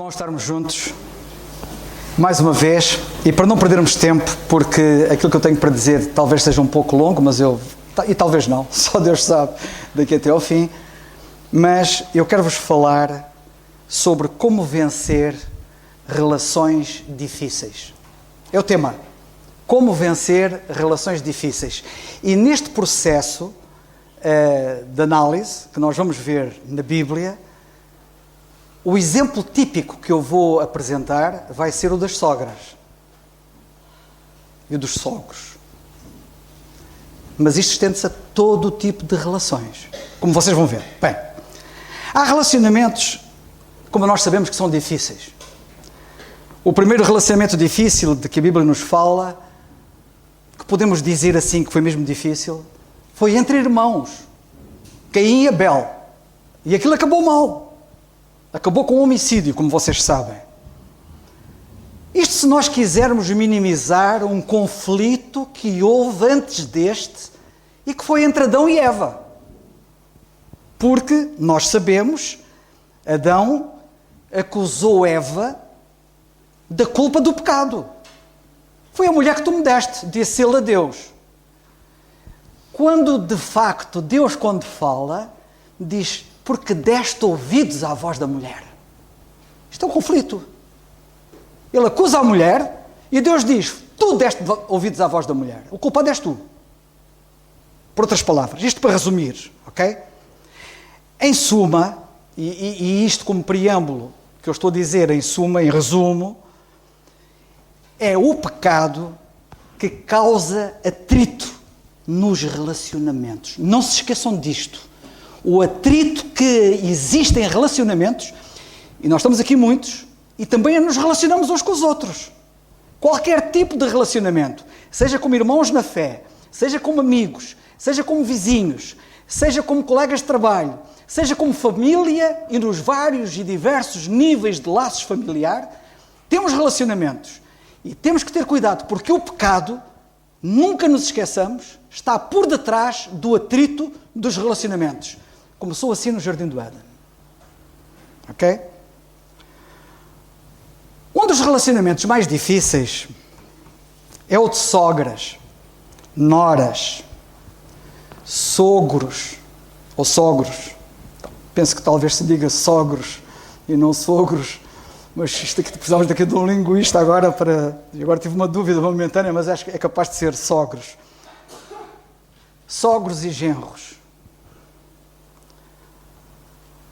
bom estarmos juntos, mais uma vez, e para não perdermos tempo, porque aquilo que eu tenho para dizer talvez seja um pouco longo, e talvez não, só Deus sabe daqui até ao fim, mas eu quero vos falar sobre como vencer relações difíceis. É o tema, como vencer relações difíceis. E neste processo de análise, que nós vamos ver na Bíblia, o exemplo típico que eu vou apresentar vai ser o das sogras e o dos sogros. Mas isto estende-se a todo tipo de relações, como vocês vão ver. Bem, há relacionamentos, como nós sabemos, que são difíceis. O primeiro relacionamento difícil de que a Bíblia nos fala, que podemos dizer assim que foi mesmo difícil, foi entre irmãos, Caim e Abel. E aquilo acabou mal. Acabou com um homicídio, como vocês sabem. Isto se nós quisermos minimizar um conflito que houve antes deste e que foi entre Adão e Eva. Porque nós sabemos, Adão acusou Eva da culpa do pecado. Foi a mulher que tu me deste, disse ele a Deus. Quando de facto Deus, quando fala, diz: porque deste ouvidos à voz da mulher. Isto é um conflito. Ele acusa a mulher e Deus diz: tu deste ouvidos à voz da mulher. O culpado és tu. Por outras palavras, isto para resumir, ok? Em suma, e isto como preâmbulo, que eu estou a dizer em suma, em resumo, é o pecado que causa atrito nos relacionamentos. Não se esqueçam disto. O atrito que existe em relacionamentos, e nós estamos aqui muitos, e também nos relacionamos uns com os outros. Qualquer tipo de relacionamento, seja como irmãos na fé, seja como amigos, seja como vizinhos, seja como colegas de trabalho, seja como família e nos vários e diversos níveis de laços familiar, temos relacionamentos. E temos que ter cuidado, porque o pecado, nunca nos esqueçamos, está por detrás do atrito dos relacionamentos. Começou assim no Jardim do Éden. Ok? Um dos relacionamentos mais difíceis é o de sogras, noras, sogros ou sogros. Penso que talvez se diga sogros e não sogros, mas isto aqui, precisamos daqui de um linguista agora Agora tive uma dúvida momentânea, mas acho que é capaz de ser sogros. Sogros e genros.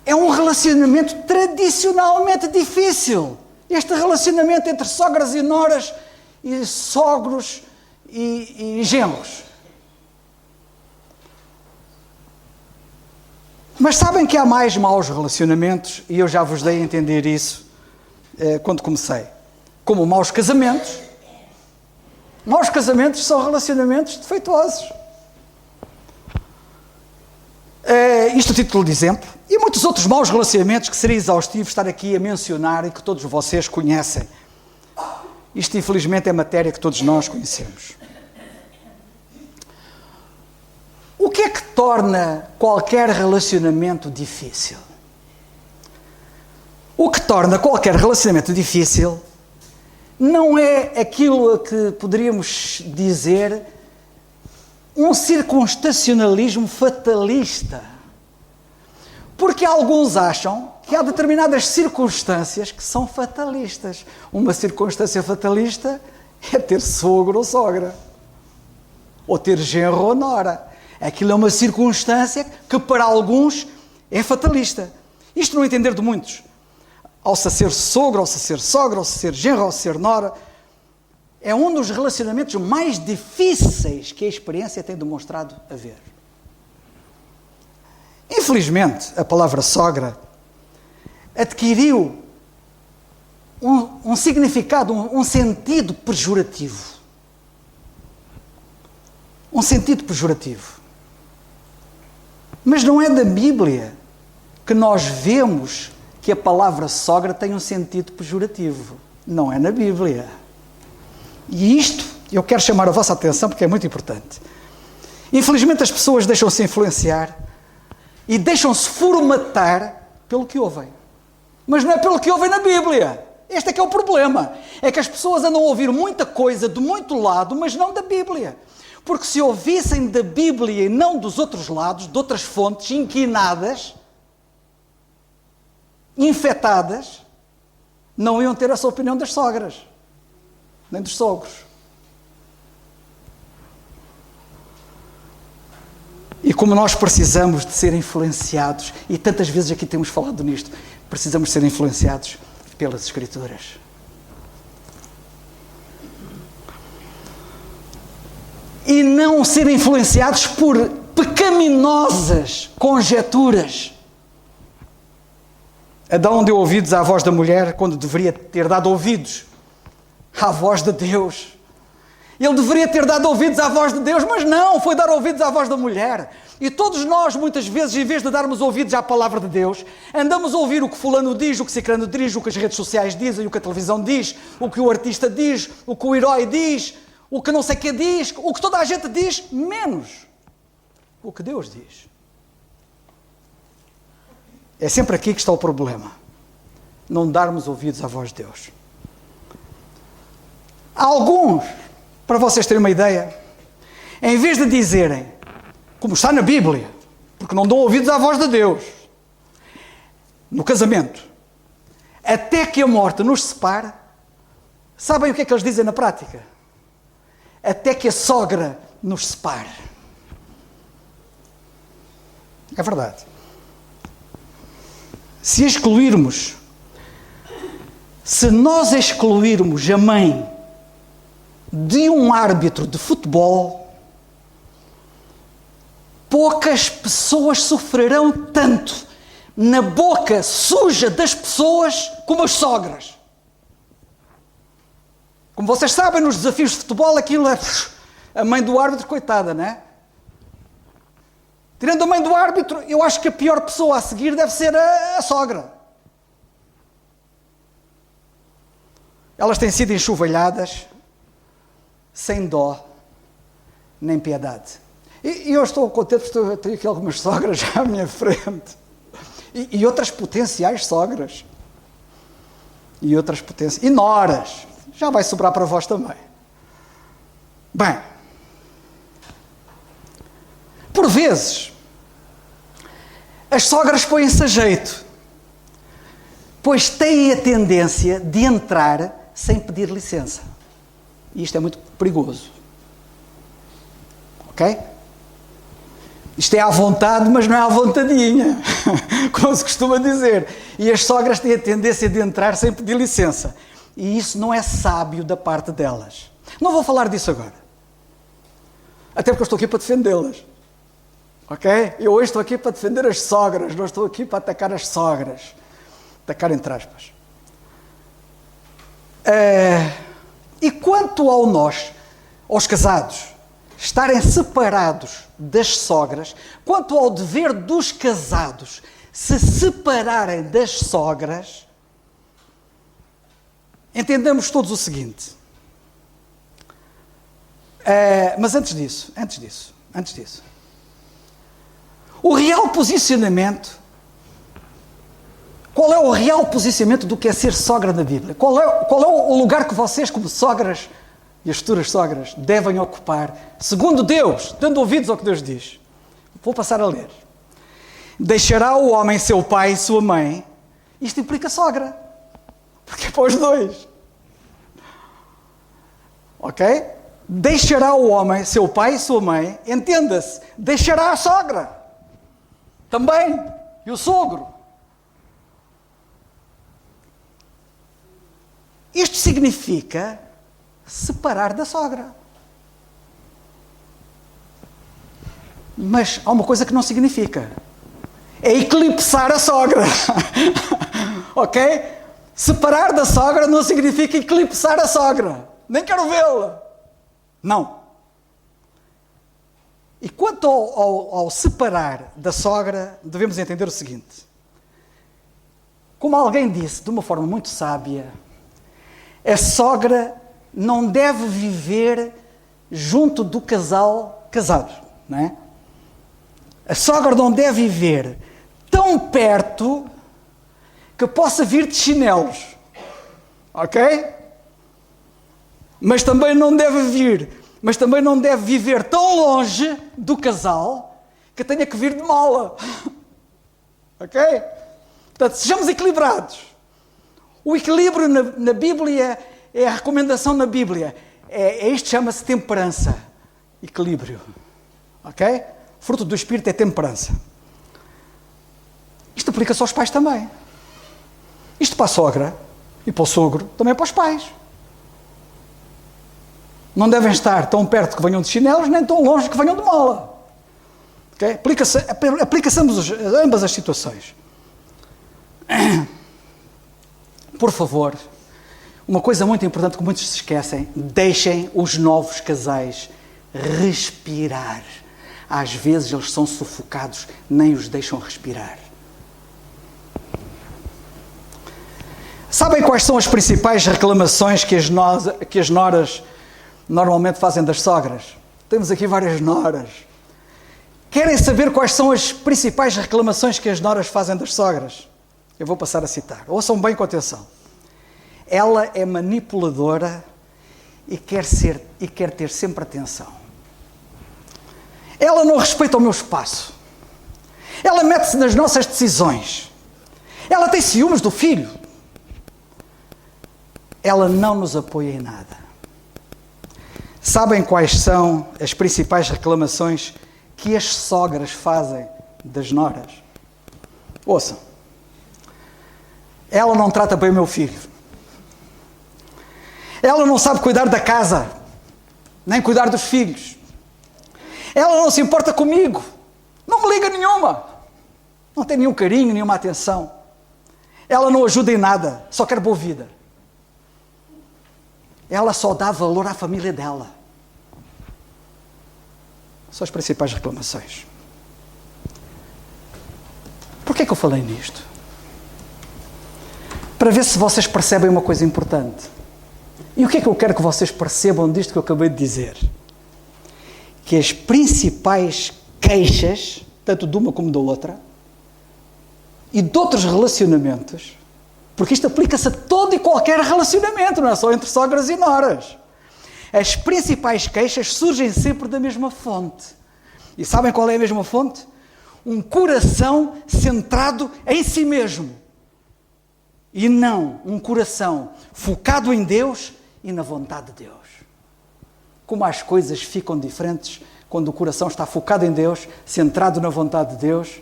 É um relacionamento tradicionalmente difícil. Este relacionamento entre sogras e noras, e sogros e genros. Mas sabem que há mais maus relacionamentos, e eu já vos dei a entender isso quando comecei. Como maus casamentos. Maus casamentos são relacionamentos defeituosos. Isto é o título de exemplo. E muitos outros maus relacionamentos que seria exaustivo estar aqui a mencionar e que todos vocês conhecem. Isto, infelizmente, é matéria que todos nós conhecemos. O que é que torna qualquer relacionamento difícil? O que torna qualquer relacionamento difícil não é aquilo a que poderíamos dizer um circunstancialismo fatalista. Porque alguns acham que há determinadas circunstâncias que são fatalistas. Uma circunstância fatalista é ter sogro ou sogra. Ou ter genro ou nora. Aquilo é uma circunstância que para alguns é fatalista. Isto no entender de muitos. Ao se ser sogro, ao se ser sogra, ao se ser genro, ao se ser nora, é um dos relacionamentos mais difíceis que a experiência tem demonstrado haver. Infelizmente, a palavra sogra adquiriu um significado, um sentido pejorativo. Um sentido pejorativo. Mas não é da Bíblia que nós vemos que a palavra sogra tem um sentido pejorativo. Não é na Bíblia. E isto eu quero chamar a vossa atenção porque é muito importante. Infelizmente as pessoas deixam-se influenciar e deixam-se formatar pelo que ouvem. mas não é pelo que ouvem na Bíblia. Este é que é o problema. É que as pessoas andam a ouvir muita coisa de muito lado, mas não da Bíblia. Porque se ouvissem da Bíblia e não dos outros lados, de outras fontes inquinadas, infectadas, não iam ter essa opinião das sogras, nem dos sogros. E como nós precisamos de ser influenciados, e tantas vezes aqui temos falado nisto, precisamos ser influenciados pelas Escrituras. E não ser influenciados por pecaminosas conjecturas. Adão deu ouvidos à voz da mulher quando deveria ter dado ouvidos à voz de Deus. Ele deveria ter dado ouvidos à voz de Deus, mas não, foi dar ouvidos à voz da mulher. E todos nós, muitas vezes, em vez de darmos ouvidos à palavra de Deus, andamos a ouvir o que fulano diz, o que ciclano diz, o que as redes sociais dizem, o que a televisão diz, o que o artista diz, o que o herói diz, o que não sei o que diz, o que toda a gente diz, menos o que Deus diz. É sempre aqui que está o problema. Não darmos ouvidos à voz de Deus. Alguns, para vocês terem uma ideia, em vez de dizerem, como está na Bíblia, porque não dão ouvidos à voz de Deus, no casamento, até que a morte nos separe, sabem o que é que eles dizem na prática? Até que a sogra nos separe. É verdade. Se nós excluirmos a mãe de um árbitro de futebol, poucas pessoas sofrerão tanto na boca suja das pessoas como as sogras. Como vocês sabem, nos desafios de futebol, aquilo é a mãe do árbitro, coitada, não é? Tirando a mãe do árbitro, eu acho que a pior pessoa a seguir deve ser a sogra. Elas têm sido enxovalhadas sem dó nem piedade. E eu estou contente porque eu tenho aqui algumas sogras já à minha frente. E outras potenciais sogras. E noras. Já vai sobrar para vós também. Bem, por vezes, as sogras põem-se a jeito, pois têm a tendência de entrar sem pedir licença. E isto é muito perigoso. Ok? Isto é à vontade, mas não é à vontadinha, como se costuma dizer. E as sogras têm a tendência de entrar sem pedir licença. E isso não é sábio da parte delas. Não vou falar disso agora. Até porque eu estou aqui para defendê-las. Ok? Eu hoje estou aqui para defender as sogras, não estou aqui para atacar as sogras. Atacar entre aspas. E quanto aos casados, estarem separados das sogras, quanto ao dever dos casados se separarem das sogras, entendamos todos o seguinte. Mas antes disso, o real posicionamento, qual é o real posicionamento do que é ser sogra na Bíblia? Qual é o lugar que vocês, como sogras e as futuras sogras, devem ocupar, segundo Deus, dando ouvidos ao que Deus diz? Vou passar a ler. Deixará o homem seu pai e sua mãe. Isto implica sogra, porque é para os dois. Ok? Deixará o homem seu pai e sua mãe, entenda-se, deixará a sogra também, e o sogro. Isto significa separar da sogra. Mas há uma coisa que não significa. É eclipsar a sogra. Ok? Separar da sogra não significa eclipsar a sogra. Nem quero vê-la. Não. E quanto ao separar da sogra, devemos entender o seguinte. Como alguém disse de uma forma muito sábia, a sogra não deve viver junto do casal casado, não é? A sogra não deve viver tão perto que possa vir de chinelos, ok? Mas também não deve viver tão longe do casal que tenha que vir de mala, ok? Portanto, sejamos equilibrados. O equilíbrio na Bíblia é a recomendação na Bíblia. Isto chama-se temperança. Equilíbrio. Ok? Fruto do Espírito é temperança. Isto aplica-se aos pais também. Isto para a sogra e para o sogro, também é para os pais. Não devem estar tão perto que venham de chinelos, nem tão longe que venham de mala. Okay? Aplica-se ambas as situações. Por favor, uma coisa muito importante que muitos se esquecem: deixem os novos casais respirar. Às vezes eles são sufocados, nem os deixam respirar. Sabem quais são as principais reclamações que as noras normalmente fazem das sogras? Temos aqui várias noras. Querem saber quais são as principais reclamações que as noras fazem das sogras? Eu vou passar a citar. Ouçam bem com atenção. Ela é manipuladora e quer ter sempre atenção. Ela não respeita o meu espaço. Ela mete-se nas nossas decisões. Ela tem ciúmes do filho. Ela não nos apoia em nada. Sabem quais são as principais reclamações que as sogras fazem das noras? Ouçam. Ela não trata bem o meu filho. Ela não sabe cuidar da casa, nem cuidar dos filhos. Ela não se importa comigo. Não me liga nenhuma. Não tem nenhum carinho, nenhuma atenção. Ela não ajuda em nada, só quer boa vida. Ela só dá valor à família dela. São as principais reclamações. Por que é que eu falei nisto? Para ver se vocês percebem uma coisa importante. E o que é que eu quero que vocês percebam disto que eu acabei de dizer? Que as principais queixas, tanto de uma como da outra, e de outros relacionamentos, porque isto aplica-se a todo e qualquer relacionamento, não é só entre sogras e noras. As principais queixas surgem sempre da mesma fonte. E sabem qual é a mesma fonte? Um coração centrado em si mesmo. E não um coração focado em Deus e na vontade de Deus. Como as coisas ficam diferentes quando o coração está focado em Deus, centrado na vontade de Deus,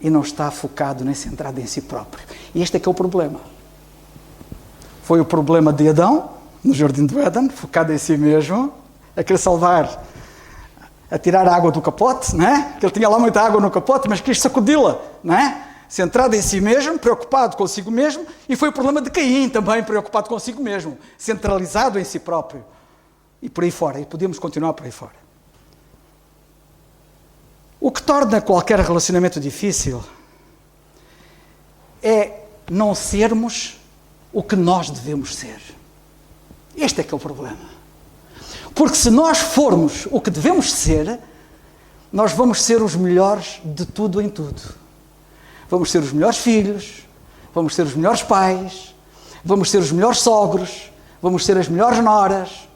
e não está focado nem centrado em si próprio. E este é que é o problema. Foi o problema de Adão, no Jardim do Éden, focado em si mesmo, a querer salvar, a tirar a água do capote, não é? Que ele tinha lá muita água no capote, mas quis sacudi-la, não é? Centrado em si mesmo, preocupado consigo mesmo, e foi o problema de Caim também, preocupado consigo mesmo, centralizado em si próprio. E por aí fora, e podemos continuar por aí fora. O que torna qualquer relacionamento difícil é não sermos o que nós devemos ser. Este é que é o problema. Porque se nós formos o que devemos ser, nós vamos ser os melhores de tudo em tudo. Vamos ser os melhores filhos, vamos ser os melhores pais, vamos ser os melhores sogros, vamos ser as melhores noras,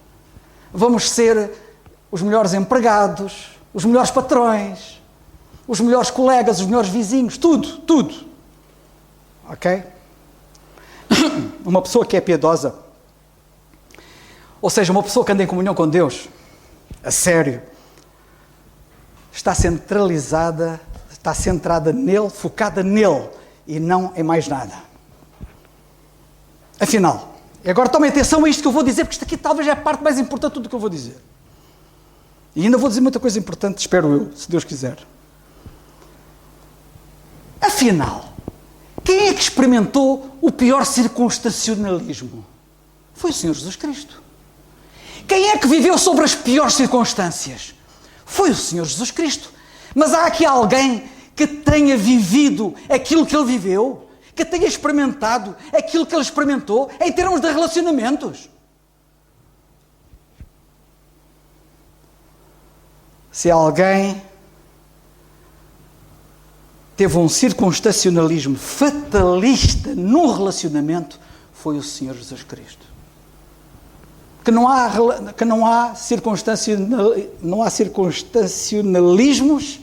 vamos ser os melhores empregados, os melhores patrões, os melhores colegas, os melhores vizinhos, tudo, tudo. Ok? Uma pessoa que é piedosa, ou seja, uma pessoa que anda em comunhão com Deus, a sério, está centralizada, está centrada nele, focada nele e não em mais nada. Afinal, e agora tomem atenção a isto que eu vou dizer, porque isto aqui talvez é a parte mais importante de tudo o que eu vou dizer. E ainda vou dizer muita coisa importante, espero eu, se Deus quiser. Afinal, quem é que experimentou o pior circunstancialismo? Foi o Senhor Jesus Cristo. Quem é que viveu sobre as piores circunstâncias? Foi o Senhor Jesus Cristo. Mas há aqui alguém que tenha vivido aquilo que ele viveu, que tenha experimentado aquilo que ele experimentou em termos de relacionamentos. Se alguém teve um circunstancialismo fatalista no relacionamento foi o Senhor Jesus Cristo. Que não há circunstancialismos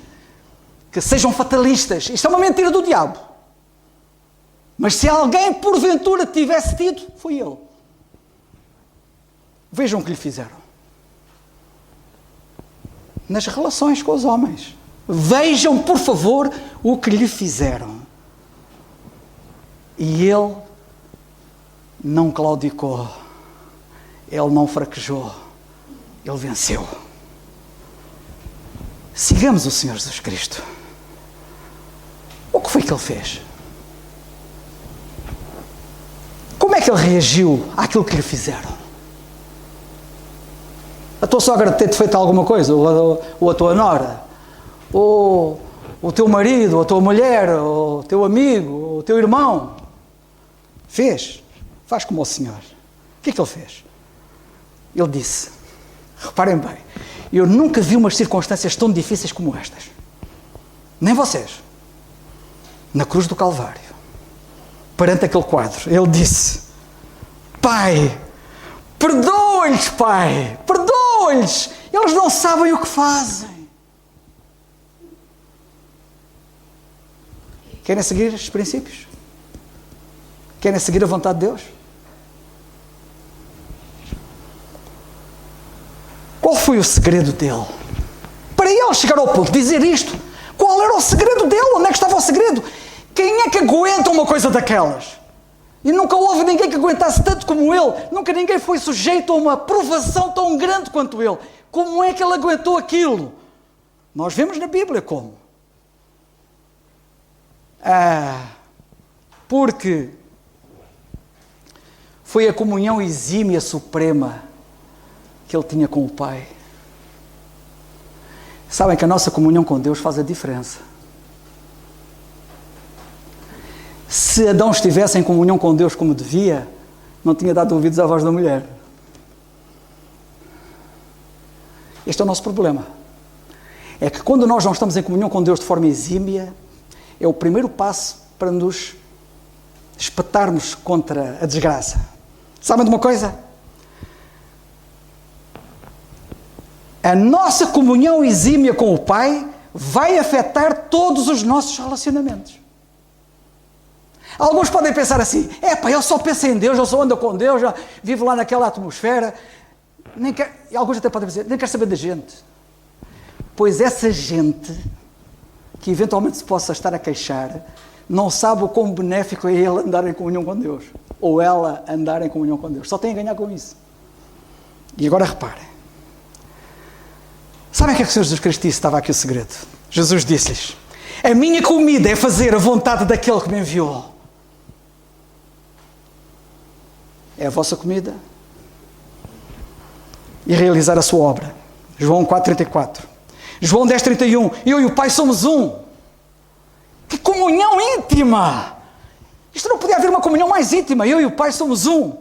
que sejam fatalistas. Isto é uma mentira do diabo. Mas se alguém porventura tivesse tido, foi ele. Vejam o que lhe fizeram. Nas relações com os homens. Vejam, por favor, o que lhe fizeram. E ele não claudicou. Ele não fraquejou. Ele venceu. Sigamos o Senhor Jesus Cristo. O que foi que ele fez? Como é que ele reagiu àquilo que lhe fizeram? A tua sogra ter-te feito alguma coisa? Ou a tua nora? Ou o teu marido? Ou a tua mulher? Ou o teu amigo? Ou o teu irmão? Fez? Faz como o Senhor. O que é que ele fez? Ele disse, reparem bem, eu nunca vi umas circunstâncias tão difíceis como estas. Nem vocês. Na cruz do Calvário, perante aquele quadro, ele disse, Pai, perdoa-lhes, Pai, perdoa-lhes, eles não sabem o que fazem. Querem seguir estes princípios? Querem seguir a vontade de Deus? Qual foi o segredo dele? Para ele chegar ao ponto de dizer isto, qual era o segredo dele? Onde é que estava o segredo? Quem é que aguenta uma coisa daquelas? E nunca houve ninguém que aguentasse tanto como ele. Nunca ninguém foi sujeito a uma provação tão grande quanto ele. Como é que ele aguentou aquilo? Nós vemos na Bíblia como. Porque foi a comunhão exímia suprema que ele tinha com o Pai. Sabem que a nossa comunhão com Deus faz a diferença. Se Adão estivesse em comunhão com Deus como devia, não tinha dado ouvidos à voz da mulher. Este é o nosso problema. É que quando nós não estamos em comunhão com Deus de forma exímia, é o primeiro passo para nos espetarmos contra a desgraça. Sabem de uma coisa? A nossa comunhão exímia com o Pai vai afetar todos os nossos relacionamentos. Alguns podem pensar assim, eu só penso em Deus, eu só ando com Deus, já vivo lá naquela atmosfera. E alguns até podem dizer, nem quero saber da gente. Pois essa gente, que eventualmente se possa estar a queixar, não sabe o quão benéfico é ele andar em comunhão com Deus. Ou ela andar em comunhão com Deus. Só tem a ganhar com isso. E agora reparem. Sabem o que é que o Senhor Jesus Cristo disse? Estava aqui o segredo. Jesus disse-lhes, a minha comida é fazer a vontade daquele que me enviou. É a vossa comida. E realizar a sua obra. João 4,34. João 10,31. Eu e o Pai somos um. Que comunhão íntima! Isto não podia haver uma comunhão mais íntima. Eu e o Pai somos um.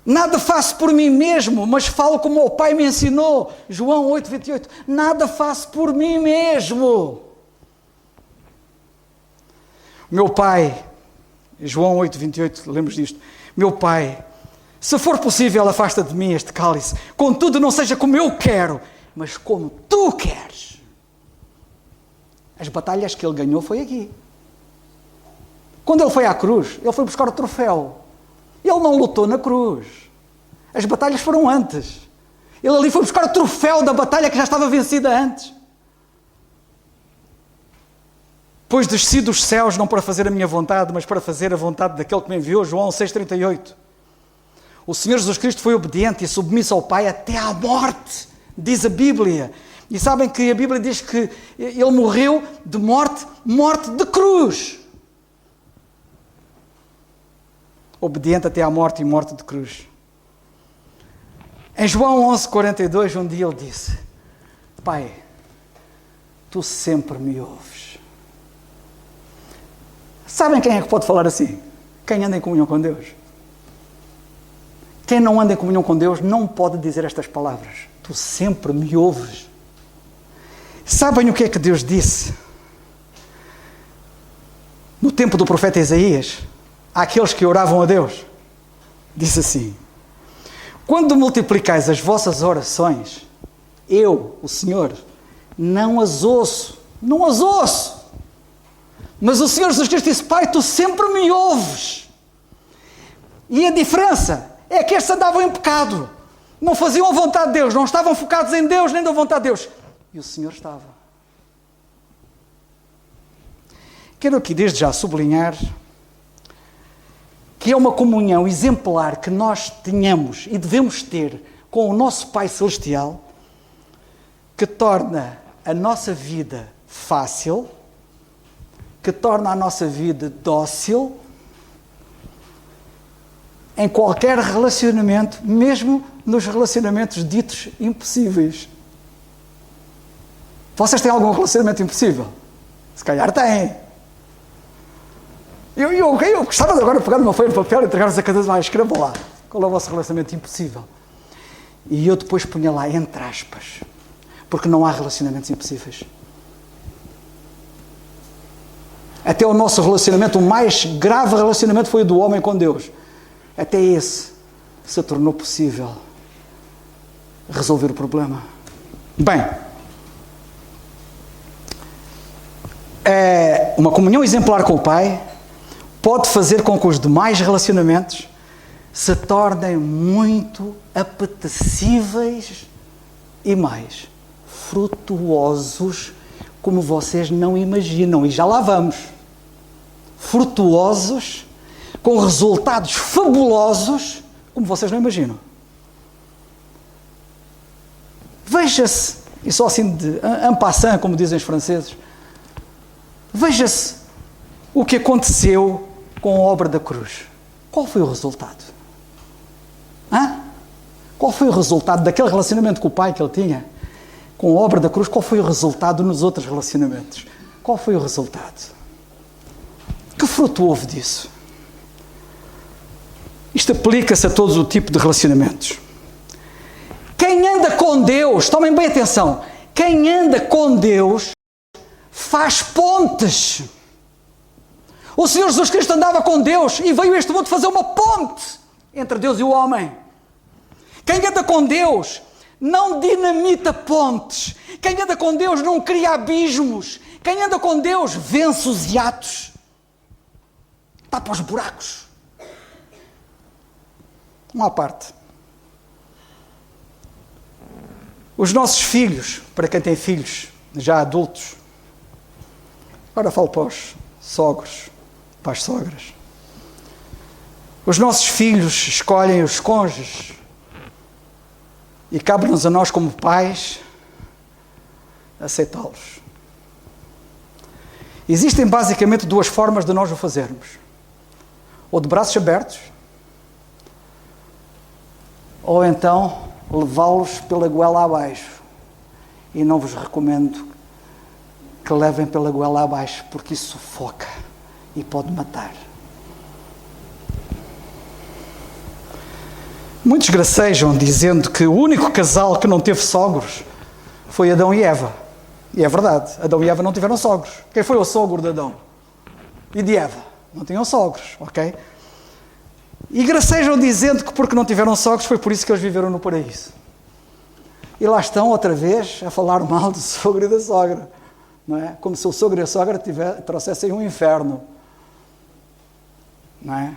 Nada faço por mim mesmo, mas falo como o Pai me ensinou. João 8,28. Nada faço por mim mesmo. Meu Pai, João 8,28, lembras disto? Meu Pai, se for possível, afasta de mim este cálice. Contudo, não seja como eu quero, mas como tu queres. As batalhas que ele ganhou foi aqui. Quando ele foi à cruz, ele foi buscar o troféu. Ele não lutou na cruz. As batalhas foram antes. Ele ali foi buscar o troféu da batalha que já estava vencida antes. Pois desci dos céus não para fazer a minha vontade, mas para fazer a vontade daquele que me enviou. João 6,38. O Senhor Jesus Cristo foi obediente e submisso ao Pai até à morte, diz a Bíblia. E sabem que a Bíblia diz que ele morreu de morte de cruz. Obediente até à morte e morte de cruz. Em João 11,42, um dia ele disse, Pai, tu sempre me ouves. Sabem quem é que pode falar assim? Quem anda em comunhão com Deus. Quem não anda em comunhão com Deus não pode dizer estas palavras. Tu sempre me ouves. Sabem o que é que Deus disse no tempo do profeta Isaías àqueles que oravam a Deus? Disse assim: quando multiplicais as vossas orações, eu, o Senhor, não as ouço. Mas o Senhor Jesus Cristo disse: Pai, tu sempre me ouves. E a diferença é que estes andavam em pecado, não faziam a vontade de Deus, não estavam focados em Deus nem da vontade de Deus. E o Senhor estava. Quero aqui desde já sublinhar que é uma comunhão exemplar que nós tenhamos e devemos ter com o nosso Pai Celestial, que torna a nossa vida fácil, que torna a nossa vida dócil em qualquer relacionamento, mesmo nos relacionamentos ditos impossíveis. Vocês têm algum relacionamento impossível? Se calhar têm. Eu gostava de agora pegar uma folha de papel e entregar-vos a cada vez mais. Escreva lá qual é o vosso relacionamento impossível. E eu depois punha lá entre aspas, porque não há relacionamentos impossíveis. Até o nosso relacionamento, o mais grave relacionamento foi o do homem com Deus. Até esse se tornou possível resolver o problema. Bem, uma comunhão exemplar com o Pai pode fazer com que os demais relacionamentos se tornem muito apetecíveis e mais frutuosos, como vocês não imaginam. E já lá vamos. Frutuosos, com resultados fabulosos, como vocês não imaginam. Veja-se, e só assim de en passant, como dizem os franceses, veja-se o que aconteceu com a obra da cruz. Qual foi o resultado? Qual foi o resultado daquele relacionamento com o Pai que ele tinha? Com a obra da cruz, qual foi o resultado nos outros relacionamentos? Qual foi o resultado? Que fruto houve disso? Isto aplica-se a todo o tipo de relacionamentos. Quem anda com Deus, tomem bem atenção, quem anda com Deus faz pontes. O Senhor Jesus Cristo andava com Deus e veio a este mundo fazer uma ponte entre Deus e o homem. Quem anda com Deus não dinamita pontes. Quem anda com Deus não cria abismos. Quem anda com Deus vence os hiatos. Tapa os buracos. Uma à parte. Os nossos filhos, para quem tem filhos já adultos, agora falo para os sogros, para as sogras. Os nossos filhos escolhem os cônjuges e cabe-nos a nós como pais aceitá-los. Existem basicamente duas formas de nós o fazermos. Ou de braços abertos, ou então levá-los pela goela abaixo. E não vos recomendo que levem pela goela abaixo, porque isso sufoca e pode matar. Muitos gracejam dizendo que o único casal que não teve sogros foi Adão e Eva. E é verdade, Adão e Eva não tiveram sogros. Quem foi o sogro de Adão e de Eva? Não tinham sogros, ok? E gracejam dizendo que porque não tiveram sogros foi por isso que eles viveram no paraíso. E lá estão outra vez a falar mal do sogro e da sogra. Não é? Como se o sogro e a sogra trouxessem um inferno. Não é?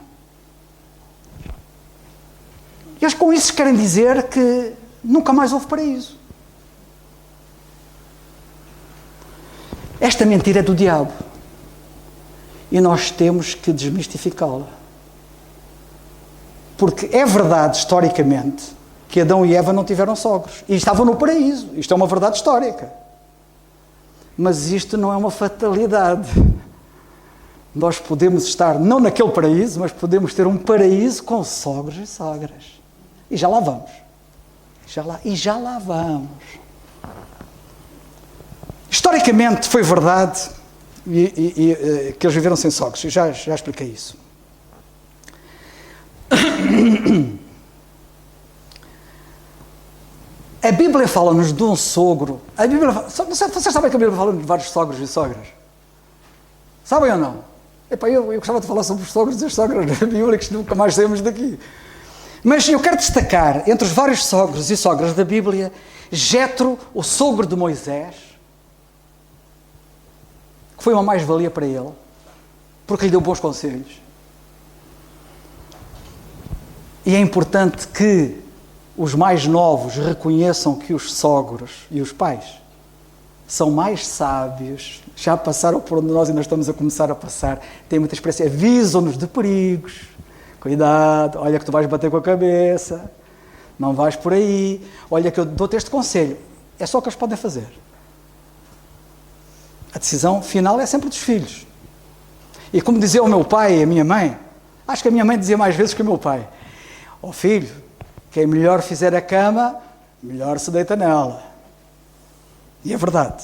E eles com isso querem dizer que nunca mais houve paraíso. Esta mentira é do diabo. E nós temos que desmistificá-la. Porque é verdade, historicamente, que Adão e Eva não tiveram sogros. E estavam no paraíso. Isto é uma verdade histórica. Mas isto não é uma fatalidade. Nós podemos estar, não naquele paraíso, mas podemos ter um paraíso com sogros e sogras. E já lá vamos. Já lá vamos. Historicamente foi verdade que eles viveram sem sogros. Já expliquei isso. A Bíblia fala-nos de um sogro. A Bíblia, vocês sabem que a Bíblia fala de vários sogros e sogras? Sabem ou não? Epá, eu gostava de falar sobre os sogros e as sogras bíblicos, nunca mais saímos daqui. Mas eu quero destacar, entre os vários sogros e sogras da Bíblia, Jetro, o sogro de Moisés, que foi uma mais-valia para ele, porque lhe deu bons conselhos. E é importante que os mais novos reconheçam que os sogros e os pais são mais sábios, já passaram por onde nós ainda estamos a começar a passar, têm muita experiência, avisam-nos de perigos, cuidado, olha que tu vais bater com a cabeça, não vais por aí, olha que eu dou-te este conselho, é só o que eles podem fazer. A decisão final é sempre dos filhos. E como dizia o meu pai e a minha mãe, acho que a minha mãe dizia mais vezes que o meu pai, ó filho, quem melhor fizer a cama, melhor se deita nela. E é verdade.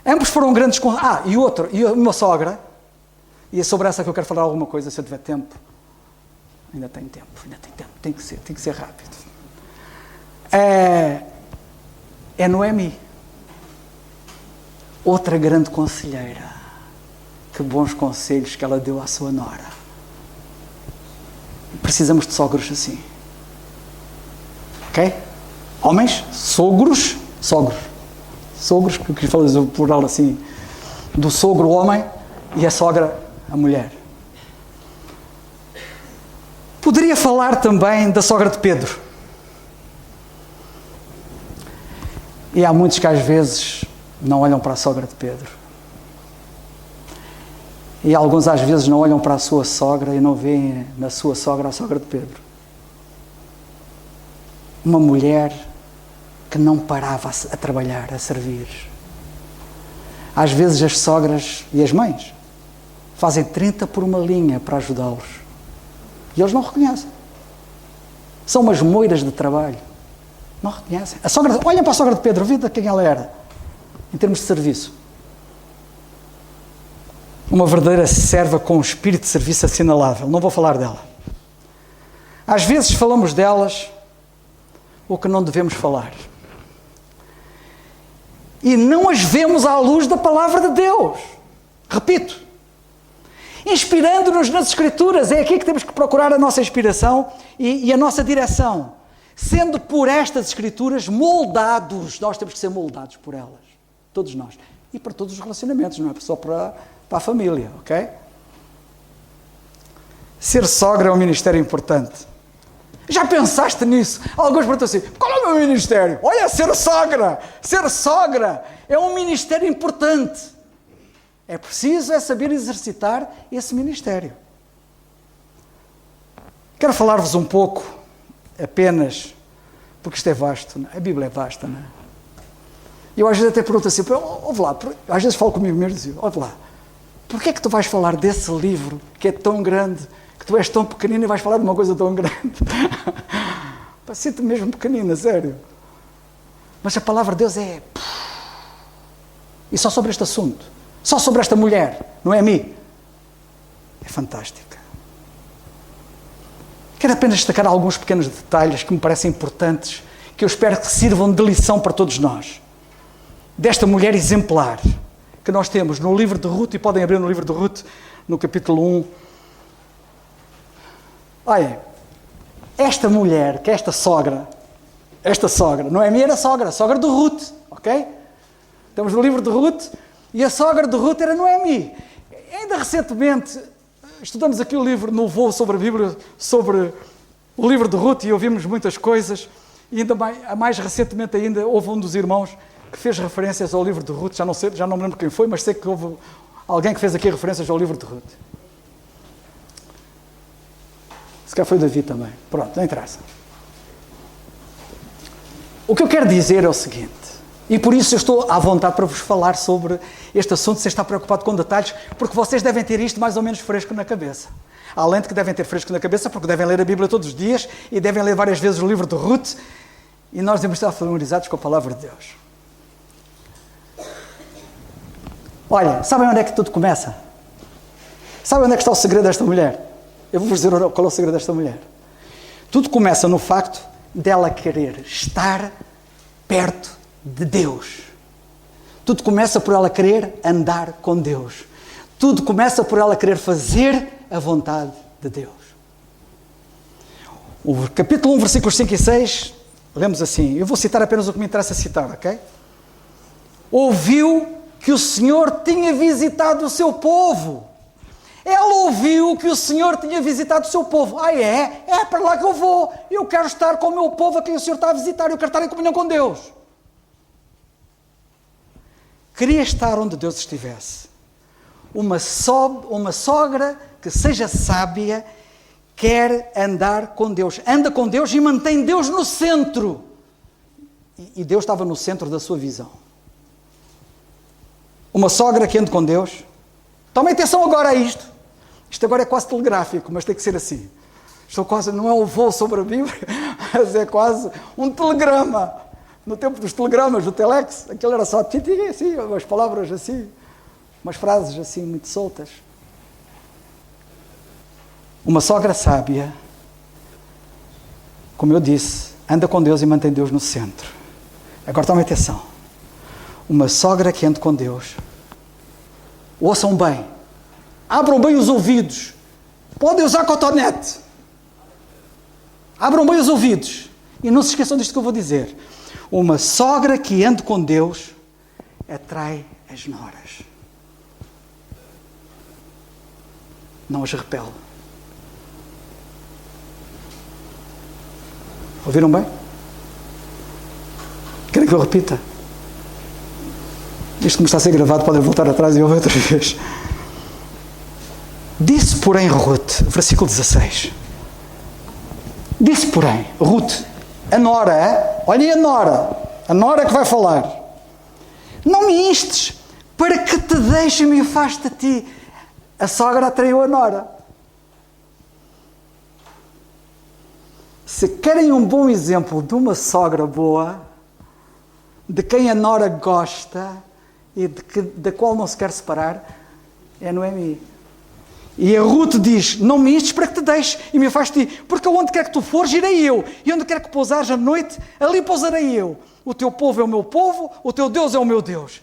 Ambos foram grandes... e uma sogra, e é sobre essa que eu quero falar alguma coisa, se eu tiver tempo. Ainda tem tempo, tem que ser rápido. É Noemi. Outra grande conselheira. Que bons conselhos que ela deu à sua nora. Precisamos de sogros assim. Ok? Homens, sogros, que eu quis falar o plural assim, do sogro homem e a sogra a mulher. Poderia falar também da sogra de Pedro. E há muitos que às vezes não olham para a sogra de Pedro. E alguns às vezes não olham para a sua sogra e não veem na sua sogra a sogra de Pedro. Uma mulher que não parava a trabalhar, a servir. Às vezes as sogras e as mães fazem 30 por uma linha para ajudá-los. E eles não reconhecem. São umas moiras de trabalho. Não reconhecem. Olhem para a sogra de Pedro, vê de quem ela era, em termos de serviço. Uma verdadeira serva com um espírito de serviço assinalável. Não vou falar dela. Às vezes falamos delas o que não devemos falar. E não as vemos à luz da palavra de Deus. Repito. Inspirando-nos nas Escrituras. É aqui que temos que procurar a nossa inspiração e a nossa direção. Sendo por estas Escrituras moldados. Nós temos que ser moldados por elas. Todos nós. E para todos os relacionamentos, não é só para a família, ok? Ser sogra é um ministério importante. Já pensaste nisso? Alguns perguntam assim, qual é o meu ministério? Olha, ser sogra! Ser sogra é um ministério importante. É preciso saber exercitar esse ministério. Quero falar-vos um pouco, apenas, porque isto é vasto, não é? A Bíblia é vasta, não é? E eu às vezes até pergunto assim, ouve lá, às vezes falo comigo mesmo e digo, ouve lá, porquê é que tu vais falar desse livro que é tão grande, que tu és tão pequenino e vais falar de uma coisa tão grande? Sinto-me mesmo pequenina, sério. Mas a palavra de Deus é... E só sobre este assunto, só sobre esta mulher, Noemi, é fantástica. Quero apenas destacar alguns pequenos detalhes que me parecem importantes, que eu espero que sirvam de lição para todos nós. Desta mulher exemplar que nós temos no livro de Ruth, e podem abrir no livro de Ruth, no capítulo 1. Olha, esta mulher, que é esta sogra, Noemi era sogra de Ruth, ok? Estamos no livro de Ruth, e a sogra de Ruth era Noemi. Ainda recentemente, estudamos aqui o livro no voo sobre a Bíblia, sobre o livro de Ruth, e ouvimos muitas coisas, e ainda mais recentemente ainda houve um dos irmãos que fez referências ao livro de Ruth, já não me lembro quem foi, mas sei que houve alguém que fez aqui referências ao livro de Ruth. Se calhar foi o Davi também. Pronto, não interessa. O que eu quero dizer é o seguinte, e por isso eu estou à vontade para vos falar sobre este assunto, sem estar preocupado com detalhes, porque vocês devem ter isto mais ou menos fresco na cabeça. Além de que devem ter fresco na cabeça, porque devem ler a Bíblia todos os dias, e devem ler várias vezes o livro de Ruth, e nós devemos estar familiarizados com a palavra de Deus. Olha, sabem onde é que tudo começa? Sabem onde é que está o segredo desta mulher? Eu vou-vos dizer qual é o segredo desta mulher. Tudo começa no facto dela querer estar perto de Deus. Tudo começa por ela querer andar com Deus. Tudo começa por ela querer fazer a vontade de Deus. O capítulo 1, versículos 5 e 6, lemos assim. Eu vou citar apenas o que me interessa citar, ok? Ouviu que o Senhor tinha visitado o seu povo. Ela ouviu que o Senhor tinha visitado o seu povo. É para lá que eu vou. Eu quero estar com o meu povo a quem o Senhor está a visitar. Eu quero estar em comunhão com Deus. Queria estar onde Deus estivesse. Uma sogra que seja sábia quer andar com Deus. Anda com Deus e mantém Deus no centro. E Deus estava no centro da sua visão. Uma sogra que anda com Deus. Tomem atenção agora a isto. Isto agora é quase telegráfico, mas tem que ser assim. Não é um voo sobre a Bíblia, mas é quase um telegrama. No tempo dos telegramas, do telex, aquilo era só assim, umas palavras assim, umas frases assim muito soltas. Uma sogra sábia, como eu disse, anda com Deus e mantém Deus no centro. Agora tomem atenção. Uma sogra que anda com Deus, ouçam bem, abram bem os ouvidos, podem usar cotonete, abram bem os ouvidos e não se esqueçam disto que eu vou dizer. Uma sogra que anda com Deus atrai as noras, não as repele. Ouviram bem? Querem que eu repita? Isto como está a ser gravado, podem voltar atrás e ouvir outra vez. Disse, porém, Ruth, versículo 16. Disse, porém, Ruth, a nora, olhem a nora que vai falar. Não me instes para que te deixe e me afaste de ti. A sogra atraiu a nora. Se querem um bom exemplo de uma sogra boa, de quem a nora gosta e da qual não se quer separar, é Noemi. E a Ruth diz, não me instes para que te deixe e me afaste de ti, porque onde quer que tu fores, irei eu, e onde quer que pousares a noite, ali pousarei eu. O teu povo é o meu povo, o teu Deus é o meu Deus.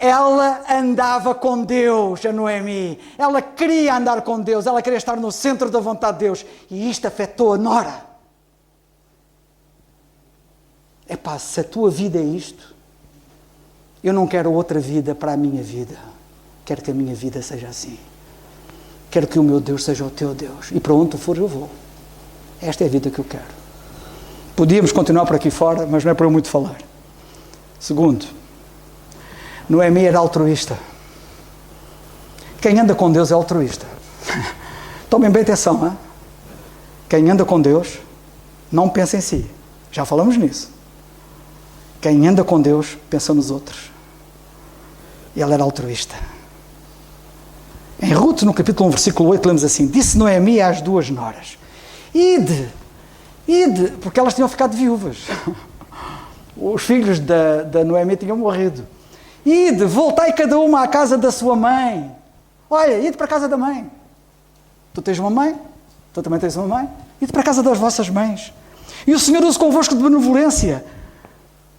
Ela andava com Deus, a Noemi. Ela queria andar com Deus, ela queria estar no centro da vontade de Deus, e isto afetou a nora. Epá, se a tua vida é isto, eu não quero outra vida para a minha vida. Quero que a minha vida seja assim. Quero que o meu Deus seja o teu Deus. E para onde tu fores eu vou. Esta é a vida que eu quero. Podíamos continuar por aqui fora, mas não é para eu muito falar. Segundo, Noemi era altruísta. Quem anda com Deus é altruísta. Tomem bem atenção, hein? Quem anda com Deus não pensa em si. Já falamos nisso. Quem anda com Deus pensa nos outros. E ela era altruísta. Em Ruth, no capítulo 1, versículo 8, lemos assim: disse Noemi às duas noras: ide, porque elas tinham ficado viúvas. Os filhos da Noemi tinham morrido. Ide, voltai cada uma à casa da sua mãe. Olha, ide para a casa da mãe. Tu tens uma mãe, tu também tens uma mãe. Ide para a casa das vossas mães. E o Senhor usa convosco de benevolência.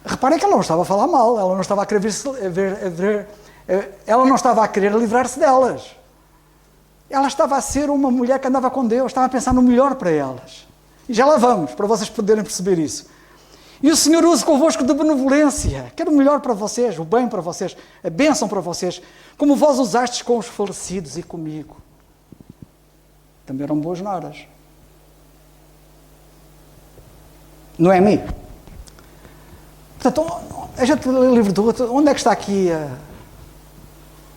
Reparem que ela não estava a falar mal, ela não estava a querer ela não estava a querer livrar-se delas. Ela estava a ser uma mulher que andava com Deus, estava a pensar no melhor para elas. E já lá vamos, para vocês poderem perceber isso. E o Senhor usa convosco de benevolência, quer o melhor para vocês, o bem para vocês, a bênção para vocês, como vós usastes com os falecidos e comigo. Também eram boas noras. Noemi. Portanto, a gente lê o livro do outro, onde é que está aqui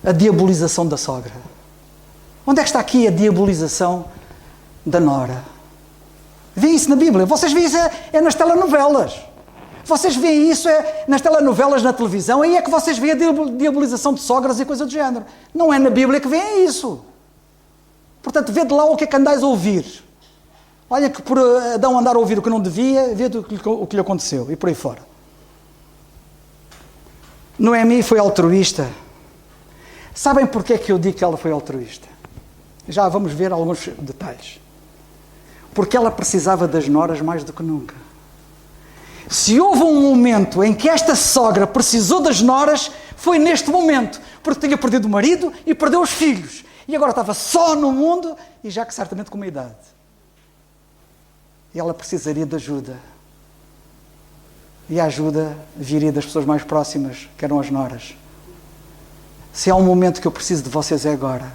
a diabolização da sogra? Onde é que está aqui a diabolização da nora? Vêem isso na Bíblia? Vocês veem isso é nas telenovelas. Vocês veem isso nas telenovelas, na televisão, aí é que vocês veem a diabolização de sogras e coisa do género. Não é na Bíblia que veem isso. Portanto, vê de lá o que é que andais a ouvir. Olha que por Adão andar a ouvir o que não devia, vê o que lhe aconteceu e por aí fora. Noemi foi altruísta. Sabem porque é que eu digo que ela foi altruísta? Já vamos ver alguns detalhes. Porque ela precisava das noras mais do que nunca. Se houve um momento em que esta sogra precisou das noras, foi neste momento, porque tinha perdido o marido e perdeu os filhos. E agora estava só no mundo, e já que certamente com uma idade. E ela precisaria de ajuda. E a ajuda viria das pessoas mais próximas, que eram as noras. Se há um momento que eu preciso de vocês é agora.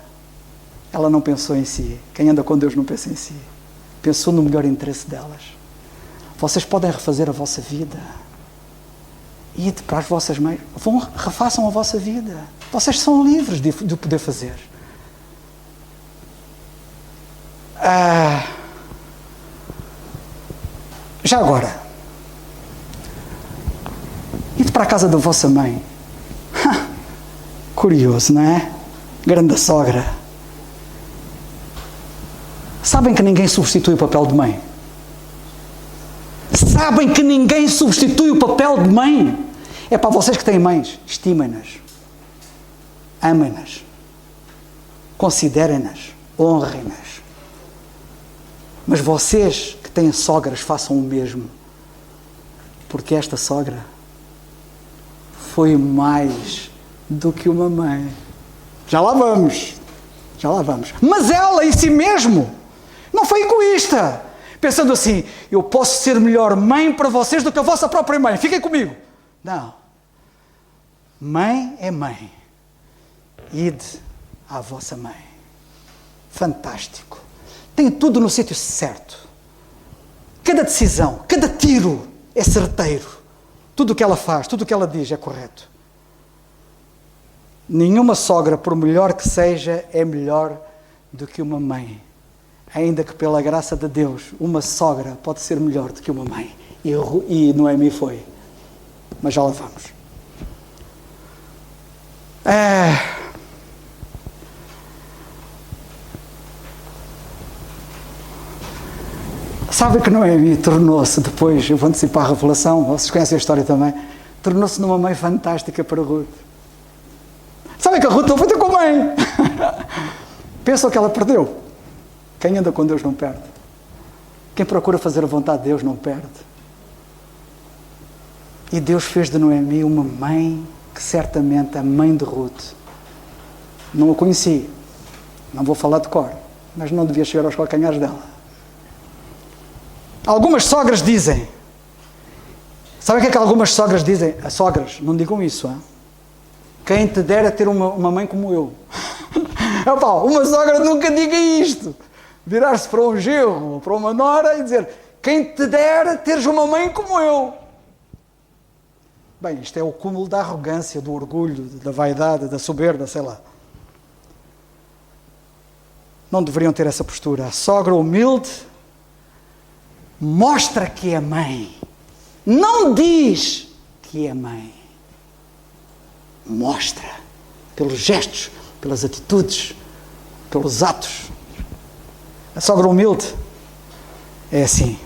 Ela não pensou em si. Quem anda com Deus não pensa em si. Pensou no melhor interesse delas. Vocês podem refazer a vossa vida. Ide para as vossas mães. Refaçam a vossa vida. Vocês são livres de o poder fazer. Já agora, ide para a casa da vossa mãe. Curioso, não é? Grande sogra. Sabem que ninguém substitui o papel de mãe? Sabem que ninguém substitui o papel de mãe? É para vocês que têm mães. Estimem-nas. Amem-nas. Considerem-nas. Honrem-nas. Mas vocês que têm sogras, façam o mesmo. Porque esta sogra foi mais do que uma mãe. Já lá vamos. Já lá vamos. Mas ela em si mesmo não foi egoísta. Pensando assim, eu posso ser melhor mãe para vocês do que a vossa própria mãe. Fiquem comigo. Não. Mãe é mãe. Ide à vossa mãe. Fantástico. Tem tudo no sítio certo. Cada decisão, cada tiro é certeiro. Tudo o que ela faz, tudo o que ela diz é correto. Nenhuma sogra, por melhor que seja, é melhor do que uma mãe. Ainda que pela graça de Deus, uma sogra pode ser melhor do que uma mãe. E Noemi foi. Mas já lá vamos. Sabe que Noemi tornou-se depois, eu vou antecipar a revelação, vocês conhecem a história também, tornou-se numa mãe fantástica para Ruth. Sabem que a Ruth não foi ter com a mãe. Pensam que ela perdeu. Quem anda com Deus não perde. Quem procura fazer a vontade de Deus não perde. E Deus fez de Noemi uma mãe que certamente a mãe de Ruth. Não a conheci. Não vou falar de cor. Mas não devia chegar aos calcanhares dela. Algumas sogras dizem. Sabem o que é que algumas sogras dizem? As sogras, não digam isso, hein? Quem te dera ter uma mãe como eu. Epá, uma sogra nunca diga isto. Virar-se para um genro ou para uma nora e dizer: quem te dera teres uma mãe como eu. Bem, isto é o cúmulo da arrogância, do orgulho, da vaidade, da soberba, sei lá. Não deveriam ter essa postura. A sogra humilde mostra que é mãe. Não diz que é mãe. Mostra. Pelos gestos, pelas atitudes, pelos atos. A sogra humilde é assim.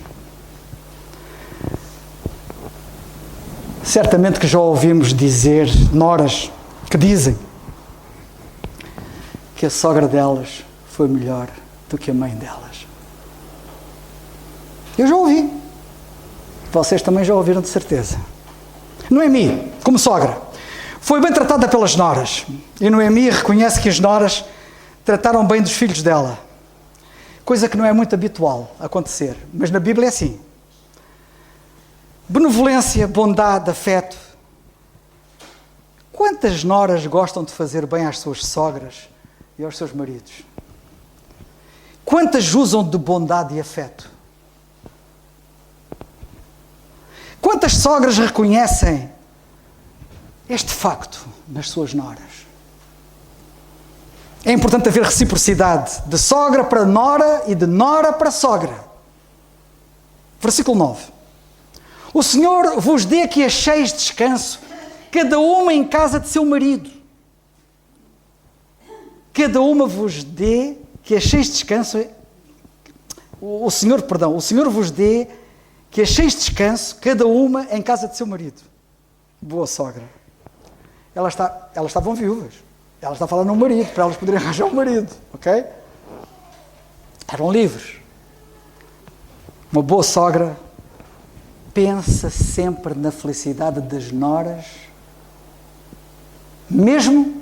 Certamente que já ouvimos dizer, noras que dizem que a sogra delas foi melhor do que a mãe delas. Eu já ouvi. Vocês também já ouviram de certeza. Noemi, como sogra, foi bem tratada pelas noras. E Noemi reconhece que as noras trataram bem dos filhos dela. Coisa que não é muito habitual acontecer. Mas na Bíblia é assim. Benevolência, bondade, afeto. Quantas noras gostam de fazer bem às suas sogras e aos seus maridos? Quantas usam de bondade e afeto? Quantas sogras reconhecem este facto nas suas noras? É importante haver reciprocidade de sogra para nora e de nora para sogra. Versículo 9. O Senhor vos dê que acheis descanso, cada uma em casa de seu marido. Cada uma vos dê que acheis descanso. O Senhor vos dê que acheis descanso, cada uma em casa de seu marido. Boa sogra. Elas estavam viúvas. Ela está a falar no marido, para elas poderem arranjar um marido, ok? Eram livres. Uma boa sogra pensa sempre na felicidade das noras, mesmo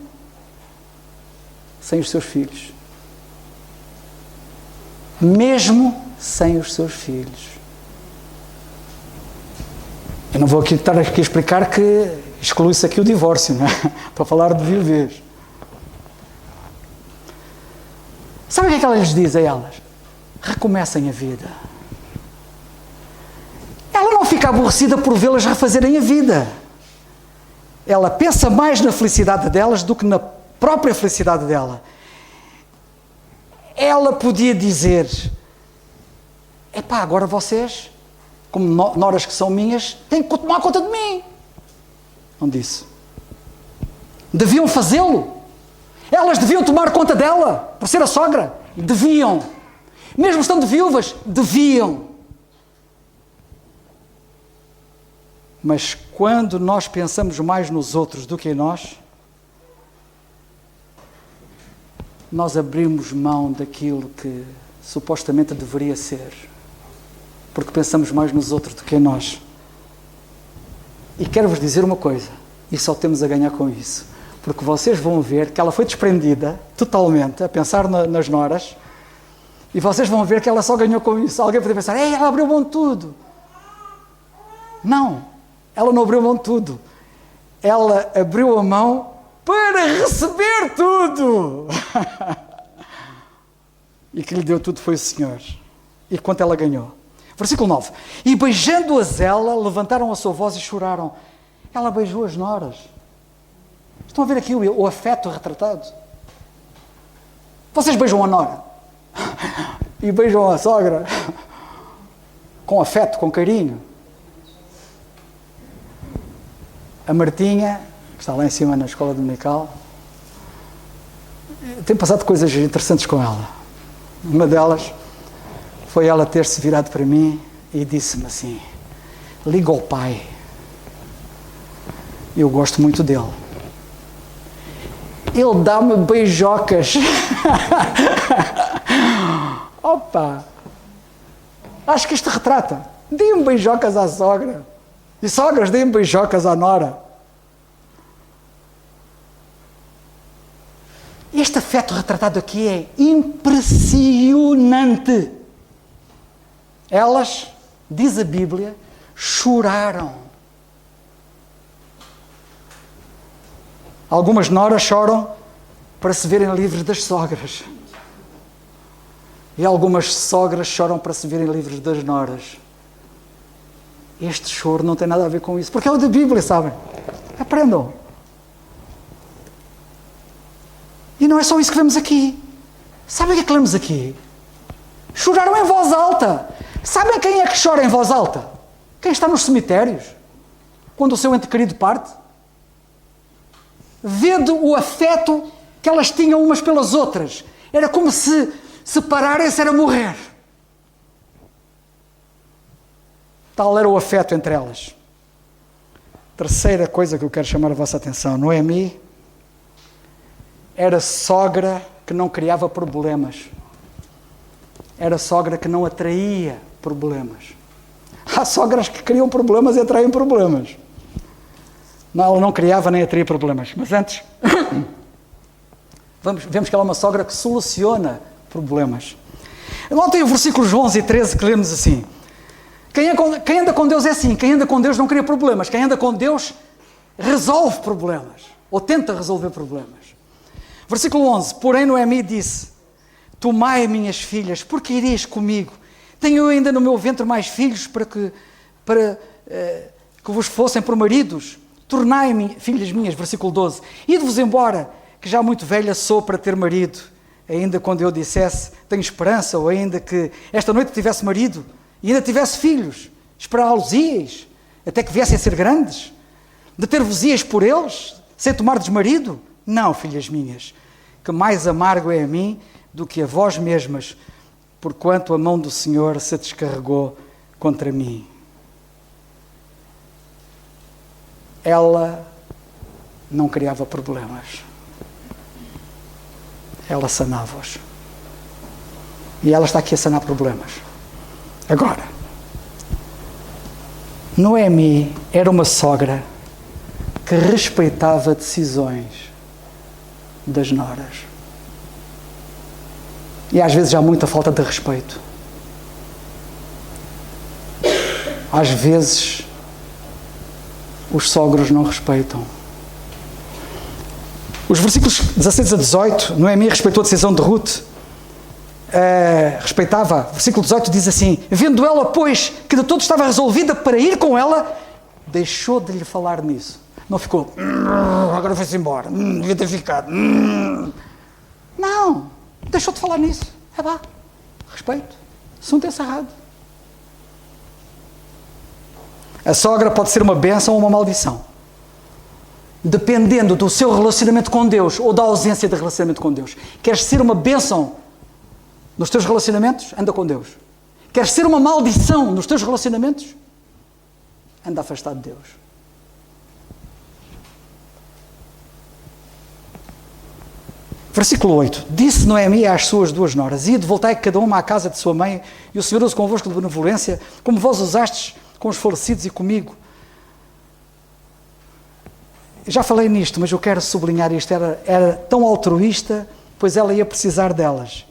sem os seus filhos. Mesmo sem os seus filhos. Eu não vou estar aqui a explicar que exclui-se aqui o divórcio, não é? Para falar de viuvez. Sabe o que ela lhes diz a elas? Recomecem a vida. Ela não fica aborrecida por vê-las refazerem a vida. Ela pensa mais na felicidade delas do que na própria felicidade dela. Ela podia dizer: epá, agora vocês, como noras que são minhas, têm que tomar conta de mim. Não disse. Deviam fazê-lo. Elas deviam tomar conta dela, por ser a sogra. Deviam. Mesmo estando viúvas, deviam. Mas quando nós pensamos mais nos outros do que em nós, nós abrimos mão daquilo que supostamente deveria ser. Porque pensamos mais nos outros do que em nós. E quero-vos dizer uma coisa, e só temos a ganhar com isso. Porque vocês vão ver que ela foi desprendida totalmente, a pensar nas noras, e vocês vão ver que ela só ganhou com isso. Alguém pode pensar: ei, ela abriu mão de tudo. Não, ela não abriu mão de tudo. Ela abriu a mão para receber tudo. E que lhe deu tudo foi o Senhor. E quanto ela ganhou. Versículo 9. E beijando-as ela, levantaram a sua voz e choraram. Ela beijou as noras. Estão a ver aqui o afeto retratado? Vocês beijam a nora e beijam a sogra com afeto, com carinho. A Martinha, que está lá em cima na escola dominical, tem passado coisas interessantes com ela. Uma delas foi ela ter-se virado para mim e disse-me assim: liga ao pai, eu gosto muito dele. Ele dá-me beijocas. Opa! Acho que isto retrata. Deem beijocas à sogra. E sogras, deem beijocas à nora. Este afeto retratado aqui é impressionante. Elas, diz a Bíblia, choraram. Algumas noras choram para se verem livres das sogras. E algumas sogras choram para se verem livres das noras. Este choro não tem nada a ver com isso, porque é o da Bíblia, sabem? Aprendam. E não é só isso que vemos aqui. Sabem o que é que lemos aqui? Choraram em voz alta. Sabem quem é que chora em voz alta? Quem está nos cemitérios, quando o seu ente querido parte. Vendo o afeto que elas tinham umas pelas outras. Era como se separarem-se era morrer. Tal era o afeto entre elas. Terceira coisa que eu quero chamar a vossa atenção. Noemi era sogra que não criava problemas. Era sogra que não atraía problemas. Há sogras que criam problemas e atraem problemas. Não, ela não criava nem atraía problemas. Mas antes, vemos que ela é uma sogra que soluciona problemas. Notem o versículos 11 e 13 que lemos assim. Quem anda com Deus é assim. Quem anda com Deus não cria problemas. Quem anda com Deus resolve problemas. Ou tenta resolver problemas. Versículo 11. Porém Noemi disse: tomai minhas filhas, porque irias comigo? Tenho eu ainda no meu ventre mais filhos para que vos fossem por maridos? Tornai-me filhas minhas, versículo 12. Ide-vos embora, que já muito velha sou para ter marido. Ainda quando eu dissesse, tenho esperança, ou ainda que esta noite tivesse marido, e ainda tivesse filhos, esperá-los-íeis, até que viessem a ser grandes? Deter-vos-íeis por eles, sem tomar-des marido? Não, filhas minhas, que mais amargo é a mim do que a vós mesmas, porquanto a mão do Senhor se descarregou contra mim. Ela não criava problemas. Ela sanava-os. E ela está aqui a sanar problemas. Agora, Noemi era uma sogra que respeitava decisões das noras. E às vezes há muita falta de respeito. Às vezes os sogros não respeitam. Os versículos 16 a 18, Noemi respeitou a decisão de Ruth, respeitava. Versículo 18 diz assim: vendo ela, pois, que de todo estava resolvida para ir com ela, deixou de lhe falar nisso. Não ficou, agora foi-se embora, devia ter ficado. Não, deixou de falar nisso. Vá, respeito, assunto encerrado. A sogra pode ser uma bênção ou uma maldição, dependendo do seu relacionamento com Deus ou da ausência de relacionamento com Deus. Queres ser uma bênção nos teus relacionamentos? Anda com Deus. Queres ser uma maldição nos teus relacionamentos? Anda afastado de Deus. Versículo 8. Disse Noemi às suas duas noras: ide, voltai cada uma à casa de sua mãe, e o Senhor use convosco de benevolência, como vós usastes com os falecidos e comigo. Já falei nisto, mas eu quero sublinhar isto. Era tão altruísta, pois ela ia precisar delas,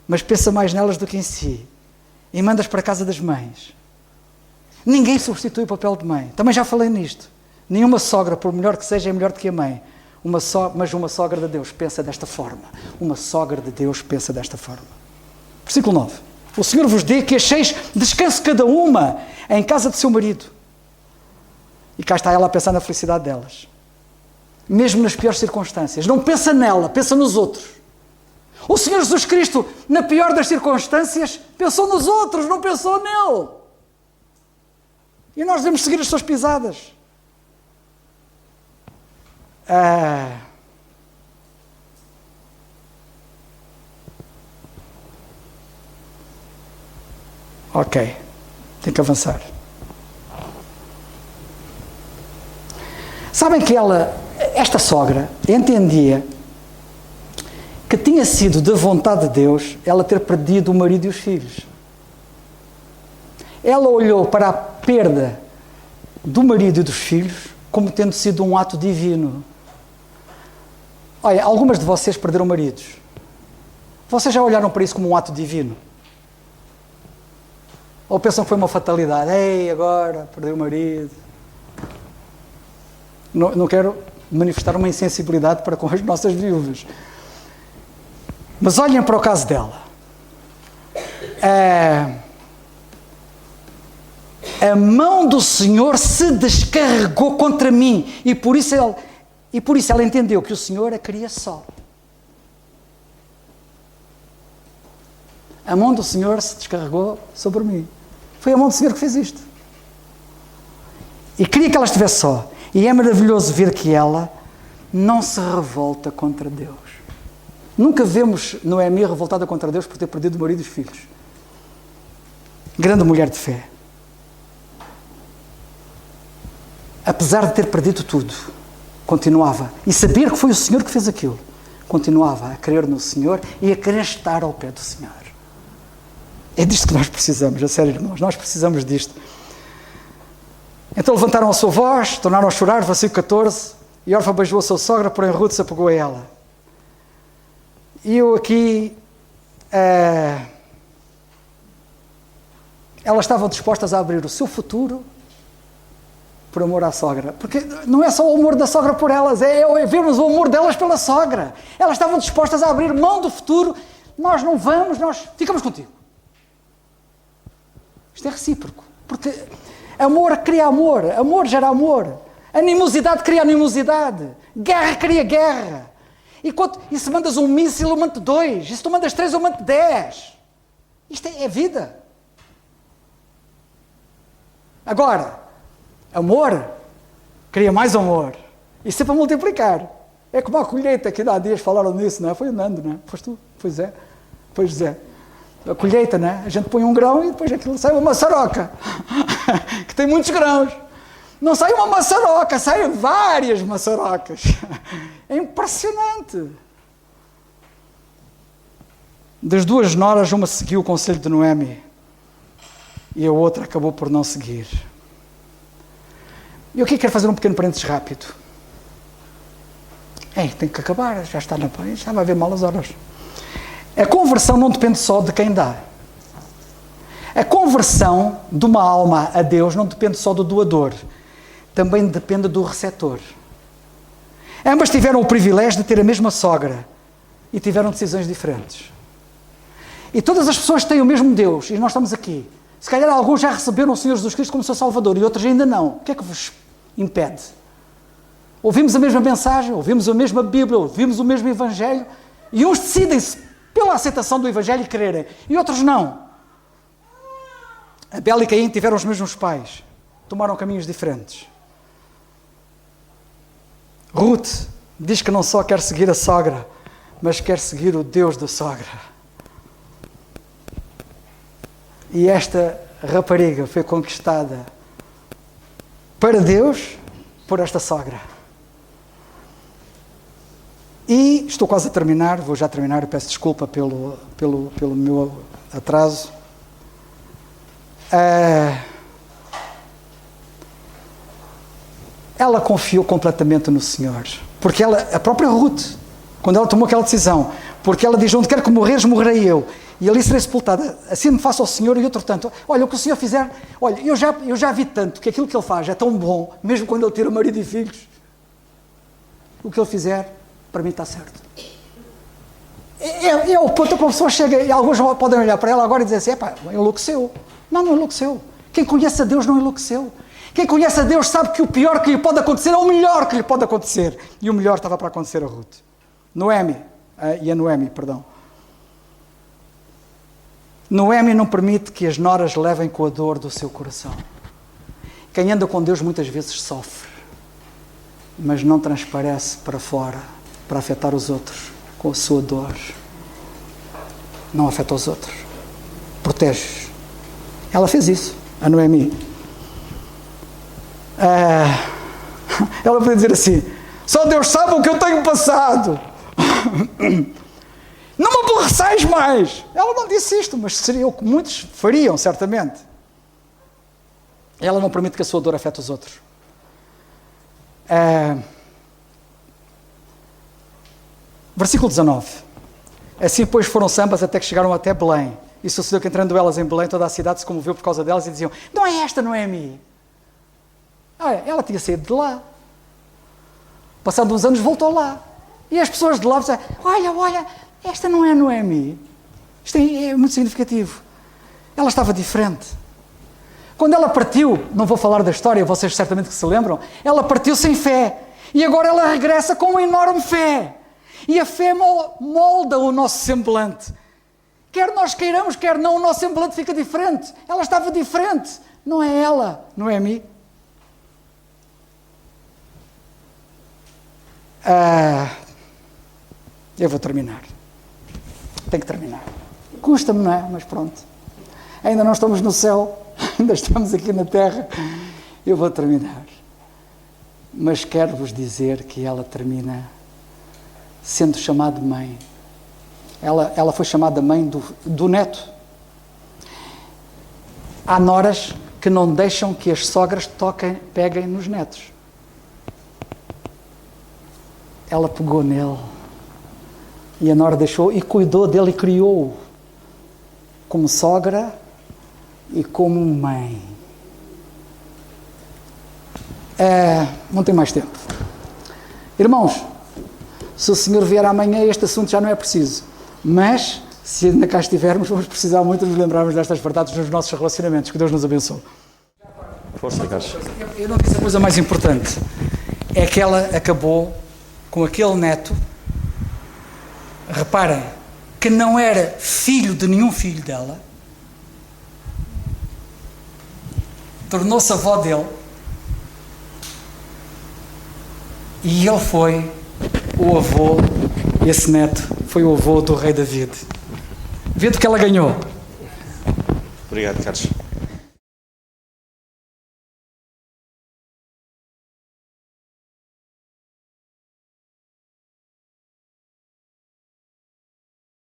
mas pensa mais nelas do que em si, e manda-as para a casa das mães. Ninguém substitui o papel de mãe. Também já falei nisto. Nenhuma sogra, por melhor que seja, é melhor do que a mãe. Mas uma sogra de Deus pensa desta forma. Uma sogra de Deus pensa desta forma. Versículo 9. O Senhor vos dê que acheis descanso cada uma em casa de seu marido. E cá está ela a pensar na felicidade delas. Mesmo nas piores circunstâncias. Não pensa nela, pensa nos outros. O Senhor Jesus Cristo, na pior das circunstâncias, pensou nos outros, não pensou nele. E nós devemos seguir as suas pisadas. Ok, tem que avançar. Sabem que esta sogra, entendia que tinha sido da vontade de Deus ela ter perdido o marido e os filhos. Ela olhou para a perda do marido e dos filhos como tendo sido um ato divino. Olha, algumas de vocês perderam maridos. Vocês já olharam para isso como um ato divino? Ou pensam que foi uma fatalidade? Ei, agora, perdeu o marido. Não quero manifestar uma insensibilidade para com as nossas viúvas. Mas olhem para o caso dela. A mão do Senhor se descarregou contra mim, e por isso ela entendeu que o Senhor a queria só. A mão do Senhor se descarregou sobre mim. Foi a mão do Senhor que fez isto. E queria que ela estivesse só. E é maravilhoso ver que ela não se revolta contra Deus. Nunca vemos Noemi revoltada contra Deus por ter perdido o marido e os filhos. Grande mulher de fé. Apesar de ter perdido tudo, continuava. E saber que foi o Senhor que fez aquilo. Continuava a crer no Senhor e a querer estar ao pé do Senhor. É disto que nós precisamos, a sério, irmãos. Nós precisamos disto. Então levantaram a sua voz, tornaram a chorar, versículo 14, e Orfa beijou a sua sogra, porém Ruth se apegou a ela. E eu aqui... elas estavam dispostas a abrir o seu futuro por amor à sogra. Porque não é só o amor da sogra por elas, é vermos o amor delas pela sogra. Elas estavam dispostas a abrir mão do futuro. Nós não vamos, nós ficamos contigo. Isto é recíproco. Porque amor cria amor, amor gera amor. Animosidade cria animosidade. Guerra cria guerra. E se mandas um míssil, eu mando 2. E se tu mandas 3, eu mando 10. Isto é vida. Agora, amor cria mais amor. Isso é para multiplicar. É como a colheita, que há dias falaram nisso, não é? Foi o Nando, não é? Foste tu? Foi Zé? Foi José. A colheita, não é? A gente põe um grão e depois aquilo sai uma maçaroca. Que tem muitos grãos. Não sai uma maçaroca, saem várias maçarocas. É impressionante. Das duas noras, uma seguiu o conselho de Noemi e a outra acabou por não seguir. E eu aqui quero fazer um pequeno parênteses rápido. Tem que acabar, já está já vai haver mal as horas. A conversão não depende só de quem dá. A conversão de uma alma a Deus não depende só do doador. Também depende do receptor. Ambas tiveram o privilégio de ter a mesma sogra e tiveram decisões diferentes. E todas as pessoas têm o mesmo Deus, e nós estamos aqui. Se calhar alguns já receberam o Senhor Jesus Cristo como seu Salvador e outros ainda não. O que é que vos impede? Ouvimos a mesma mensagem, ouvimos a mesma Bíblia, ouvimos o mesmo Evangelho, e uns decidem-se pela aceitação do Evangelho e crerem, e outros não. Abel e Caim tiveram os mesmos pais, tomaram caminhos diferentes. Ruth diz que não só quer seguir a sogra, mas quer seguir o Deus da sogra. E esta rapariga foi conquistada para Deus por esta sogra. E estou quase a terminar, vou já terminar, eu peço desculpa pelo meu atraso. Ela confiou completamente no Senhor, porque a própria Ruth, quando ela tomou aquela decisão, porque ela diz, onde quer que morreres, morrerei eu, e ali serei sepultada, assim me faça ao Senhor, e outro tanto, olha, o que o Senhor fizer, olha, eu já vi tanto, que aquilo que Ele faz é tão bom, mesmo quando Ele tira marido e filhos, o que Ele fizer, para mim está certo. É o ponto que a pessoa chega, e alguns podem olhar para ela agora e dizer assim, enlouqueceu. Não enlouqueceu. Quem conhece a Deus não enlouqueceu. Quem conhece a Deus sabe que o pior que lhe pode acontecer é o melhor que lhe pode acontecer. E o melhor estava para acontecer a Ruth. Noemi. Noemi não permite que as noras levem com a dor do seu coração. Quem anda com Deus muitas vezes sofre, mas não transparece para fora, para afetar os outros com a sua dor. Não afeta os outros. Protege-os. Ela fez isso, a Noemi. Ela podia dizer assim, só Deus sabe o que eu tenho passado. Não me aborreçais mais. Ela não disse isto, mas seria o que muitos fariam, certamente. Ela não permite que a sua dor afete os outros. Versículo 19. Assim, pois, foram-se ambas até que chegaram até Belém. E sucedeu que, entrando elas em Belém, toda a cidade se comoveu por causa delas e diziam, não é esta Noemi? Ela tinha saído de lá. Passando uns anos, voltou lá. E as pessoas de lá disseram, olha, esta não é Noemi. Isto é muito significativo. Ela estava diferente. Quando ela partiu, não vou falar da história, vocês certamente que se lembram, ela partiu sem fé. E agora ela regressa com uma enorme fé. E a fé molda o nosso semblante. Quer nós queiramos, quer não, o nosso semblante fica diferente. Ela estava diferente. Não é ela, Noemi. Eu vou terminar. Tenho que terminar. Custa-me, não é? Mas pronto. Ainda não estamos no céu, ainda estamos aqui na terra. Eu vou terminar. Mas quero-vos dizer que ela termina sendo chamada de mãe. Ela foi chamada mãe do neto. Há noras que não deixam que as sogras peguem nos netos. Ela pegou nele. E a nora deixou e cuidou dele e criou-o como sogra e como mãe. Não tem mais tempo. Irmãos, se o Senhor vier amanhã, este assunto já não é preciso. Mas, se ainda cá estivermos, vamos precisar muito de nos lembrarmos destas verdades nos nossos relacionamentos. Que Deus nos abençoe. Força, Carlos. Eu não disse a coisa mais importante. É que ela acabou com aquele neto. Reparem, que não era filho de nenhum filho dela. Tornou-se avó dele. E ele foi o avô, esse neto, foi o avô do rei David. Vê do que ela ganhou. Obrigado, Carlos.